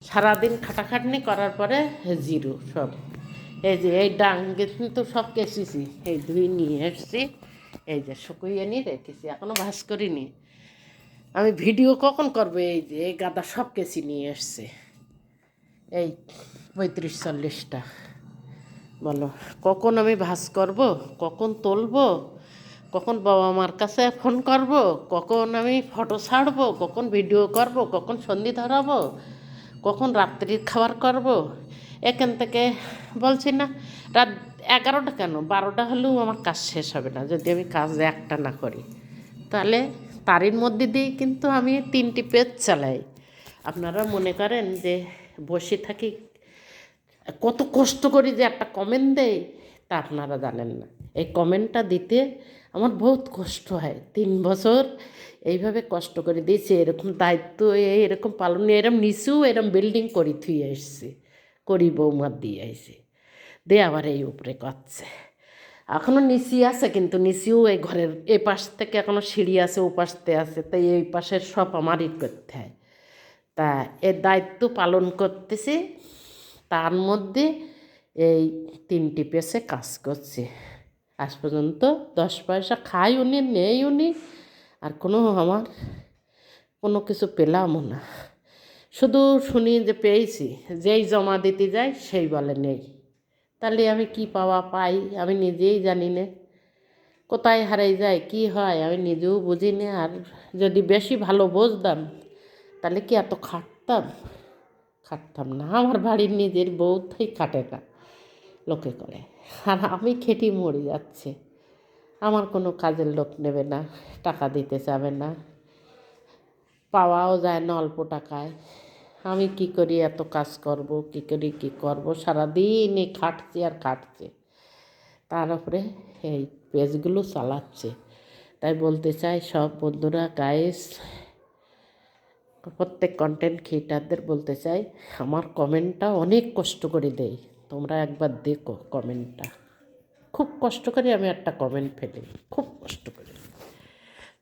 সারাদিন খাটাখাটনি করার পরে জিরো সব। এই যে এই ডাঙ্গে কিন্তু সব কেচেছি, এই ধুই নিয়ে এসছি, এই যে শুকুইয়ে নিয়ে রেখেছি, এখনও ভাস করিনি। আমি ভিডিও কখন করবো? এই যে এই গাদা সব কেচি নিয়ে এসছে, এই 35-40টা। বলো কখন আমি ভাস করব, কখন তুলবো, কখন বাবা মার কাছে ফোন করব, কখন আমি ফটো ছাড়বো, কখন ভিডিও করব, কখন সন্ধি ধরাবো, কখন রাত্রির খাবার করব। এখান থেকে বলছি না, রাত 11টা কেন 12টা হলেও আমার কাজ শেষ হবে না যদি আমি কাজ একটা না করি। তাহলে তারই মধ্যে দিয়ে কিন্তু আমি 3টি পেজ চালাই। আপনারা মনে করেন যে বসে থাকি, কত কষ্ট করি যে একটা কমেন্ট দেয়, তা আপনারা জানেন না। এই কমেন্টটা দিতে আমার বহুত কষ্ট হয়। 3 বছর এইভাবে কষ্ট করে দিয়েছি, এরকম দায়িত্ব এরকম পালন, এরম নিচু এরম বিল্ডিং করি থুয়ে এসছি, করি বৌমার দিয়ে আইসি, দিয়ে আবার এই উপরে করছে। এখনও নিচি আছে, কিন্তু নিচিও এই ঘরের এ পাশ থেকে এখনও সিঁড়ি আছে, ও পাশতে আছে, তাই এই পাশের সব আমারই করতে হয়। তা এর দায়িত্ব পালন করতেছি, তার মধ্যে এই 3টি পেশে কাজ করছে। আজ পর্যন্ত 10 পয়সা খাই উনি, নেই উনি, আর আমার কোনো কিছু পেলামও না। শুধু শুনি যে পেয়েছি, যেই জমা দিতে যাই সেই বলে নেই। তাহলে আমি কি পাওয়া পাই আমি নিজেই জানি না, কোথায় হারাই যায় কি হয় আমি নিজেও বুঝি না। আর যদি বেশি ভালো বুঝতাম তাহলে কি এত খাটতাম না। আমার বাড়ির নিজের বউটাই খাটে না, লোকে করে, আর আমি খেটি মরে যাচ্ছে। আমার কোনো কাজের লোক নেবে না, টাকা দিতে চাবে না, পাওয়াও যায় না অল্প টাকায়। আমি কি করি, এত কাজ করব, কি করি কি করব, সারাদিনই খাটছি আর খাটছি, তার উপরে এই পেজগুলো চালাচ্ছে। তাই বলতে চাই সব বন্ধুরা, গাইস, প্রত্যেক কন্টেন্ট ক্রিয়েটারদের বলতে চাই, আমার কমেন্টটা অনেক কষ্ট করে দেয়, তোমরা একবার দেখো কমেন্টটা। খুব কষ্ট করে আমি একটা কমেন্ট ফেলি, খুব কষ্ট করে।